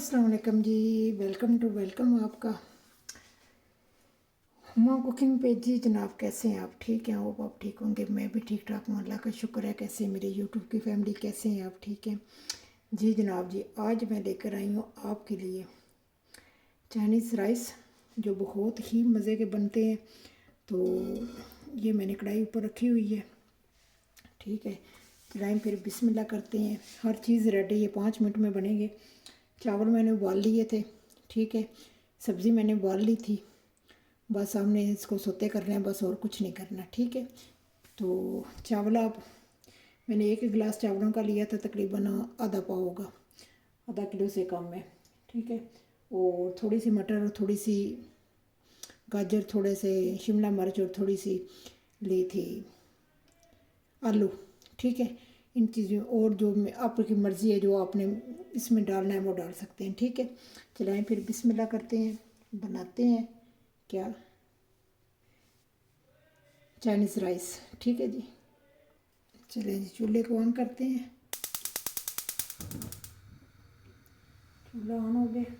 अस्सलाम वालेकुम जी। वेलकम आपका हुमा कुकिंग पे जी। जनाब कैसे हैं आप? ठीक हैं? होप आप ठीक होंगे। मैं भी ठीक ठाक हूँ, अल्लाह का शुक्र है। कैसे मेरे यूट्यूब की फैमिली, कैसे हैं आप? ठीक हैं जी जनाब जी। आज मैं लेकर आई हूँ आपके लिए चाइनीज़ राइस, जो बहुत ही मज़े के बनते हैं। तो ये मैंने कढ़ाई ऊपर रखी हुई है, ठीक है। चलाएं फिर बिस्मिल्लाह करते हैं। हर चीज़ रेडी है, 5 मिनट में बनेंगे। चावल मैंने उबाल लिए थे, ठीक है। सब्ज़ी मैंने उबाल ली थी, बस हमने इसको सोते करना है, बस और कुछ नहीं करना, ठीक है। तो चावल आप, मैंने 1 गिलास चावलों का लिया था, तकरीबन आधा पाव होगा, आधा किलो से कम है, ठीक है। और थोड़ी सी मटर और थोड़ी सी गाजर, थोड़े से शिमला मिर्च और थोड़ी सी ली थी आलू, ठीक है। इन चीज़ों और जो आपकी मर्ज़ी है, जो आपने इसमें डालना है वो डाल सकते हैं, ठीक है। चलाएं फिर बिस्मिल्लाह करते हैं, बनाते हैं क्या चाइनीज़ राइस, ठीक है जी। चलें जी, चूल्हे को ऑन करते हैं। चूल्हा ऑन हो गया।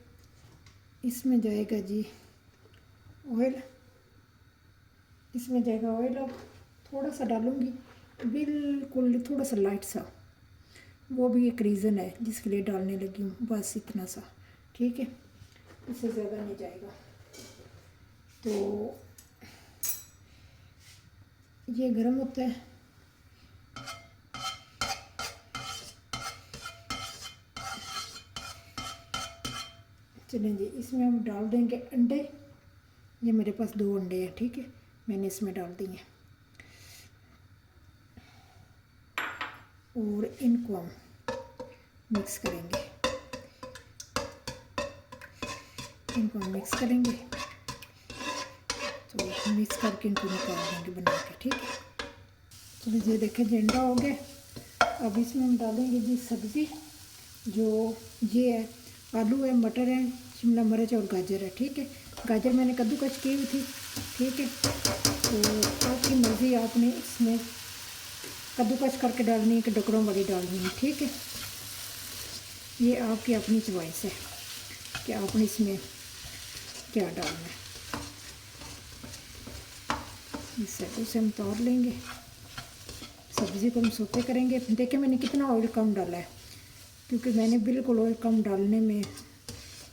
इसमें जाएगा जी ऑयल, इसमें जाएगा ऑयल। अब थोड़ा सा डालूँगी, बिल्कुल थोड़ा सा लाइट सा, वो भी एक रीज़न है जिसके लिए डालने लगी हूँ, बस इतना सा, ठीक है। इससे ज़्यादा नहीं जाएगा। तो ये गर्म होता है, चलें जी। इसमें हम डाल देंगे अंडे। ये मेरे पास 2 अंडे हैं, ठीक है, मैंने इसमें डाल दिए और इनको हम मिक्स करेंगे, इनको हम मिक्स करेंगे। तो मिक्स करके इनको निकाल देंगे बना के, ठीक है। चलिए जी, देखें जी अंडा हो गया। अब इसमें हम डालेंगे जी सब्ज़ी, जो ये है, आलू है, मटर है, शिमला मिर्च और गाजर है, ठीक है। गाजर मैंने कद्दूकस की हुई थी, ठीक है। तो आपकी मर्ज़ी, आपने इसमें कद्दूकस करके डालनी है कि टुकड़ों वाली डालनी है, ठीक है। ये आपकी अपनी चॉइस है कि आपने इसमें क्या डालना है। इसे हम तोड़ लेंगे, सब्ज़ी को हम सोते करेंगे। देखिए मैंने कितना ऑयल कम डाला है, क्योंकि मैंने बिल्कुल ऑयल कम डालने में,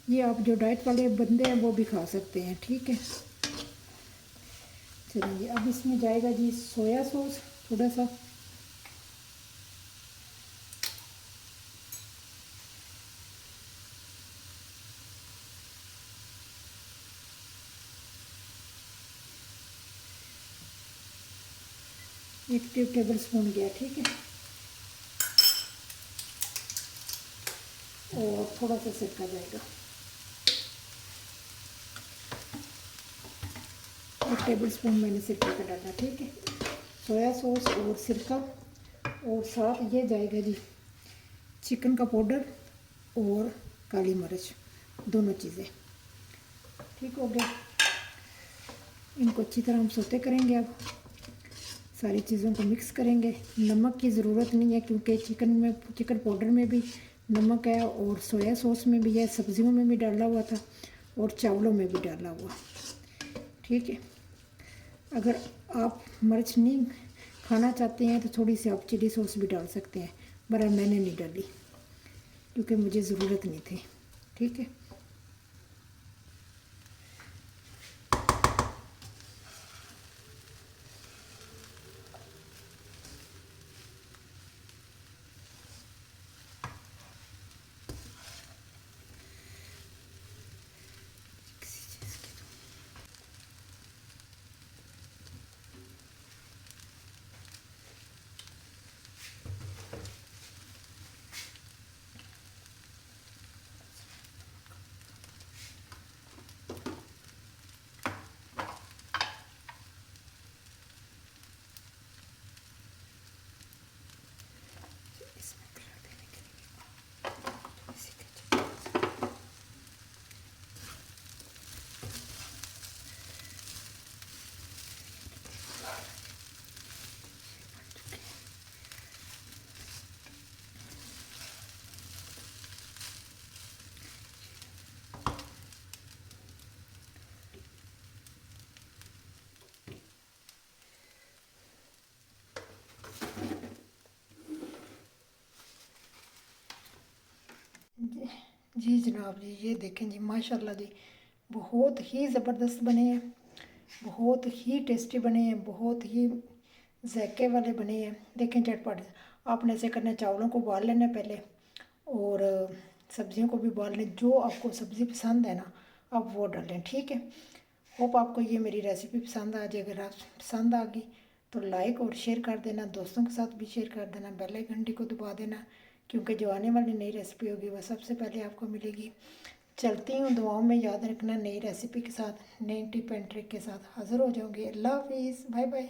ये आप जो डाइट वाले बंदे हैं वो भी खा सकते हैं, ठीक है। चलिए अब इसमें जाएगा जी सोया सॉस थोड़ा सा, 1 टेबल स्पून गया, ठीक है। और थोड़ा सा सिरका जाएगा, 1 टेबल स्पून मैंने सिरका का डाला, ठीक है। सोया सॉस और सिरका, और साथ ये जाएगा जी चिकन का पाउडर और काली मिर्च, दोनों चीज़ें, ठीक हो गया। इनको अच्छी तरह हम सोते करेंगे। अब सारी चीज़ों को मिक्स करेंगे। नमक की ज़रूरत नहीं है, क्योंकि चिकन पाउडर में भी नमक है, और सोया सॉस में भी है, सब्जियों में भी डाला हुआ था, और चावलों में भी डाला हुआ, ठीक है। अगर आप मिर्च नहीं खाना चाहते हैं तो थोड़ी सी आप चिली सॉस भी डाल सकते हैं, पर मैंने नहीं डाली क्योंकि मुझे ज़रूरत नहीं थी, ठीक है। जी जी जनाब जी, ये देखें जी माशाल्लाह जी, बहुत ही ज़बरदस्त बने हैं, बहुत ही टेस्टी बने हैं, बहुत ही जायके वाले बने हैं। देखें झटपट, आपने ऐसे करना है, चावलों को उबाल लेना है पहले, और सब्जियों को भी उबाल लें। जो आपको सब्ज़ी पसंद है ना, आप वो डालें, ठीक है। होप आपको ये मेरी रेसिपी पसंद आ जाए। अगर आप पसंद आ गई तो लाइक और शेयर कर देना, दोस्तों के साथ भी शेयर कर देना, बेल आइकन घंटी को दबा देना, क्योंकि जो आने वाली नई रेसिपी होगी वह सबसे पहले आपको मिलेगी। चलती हूँ, दुआओं में याद रखना, नई रेसिपी के साथ, नई टिप एंड ट्रिक के साथ हाज़िर हो जाऊँगी। अल्लाह हाफिज़, बाय बाय।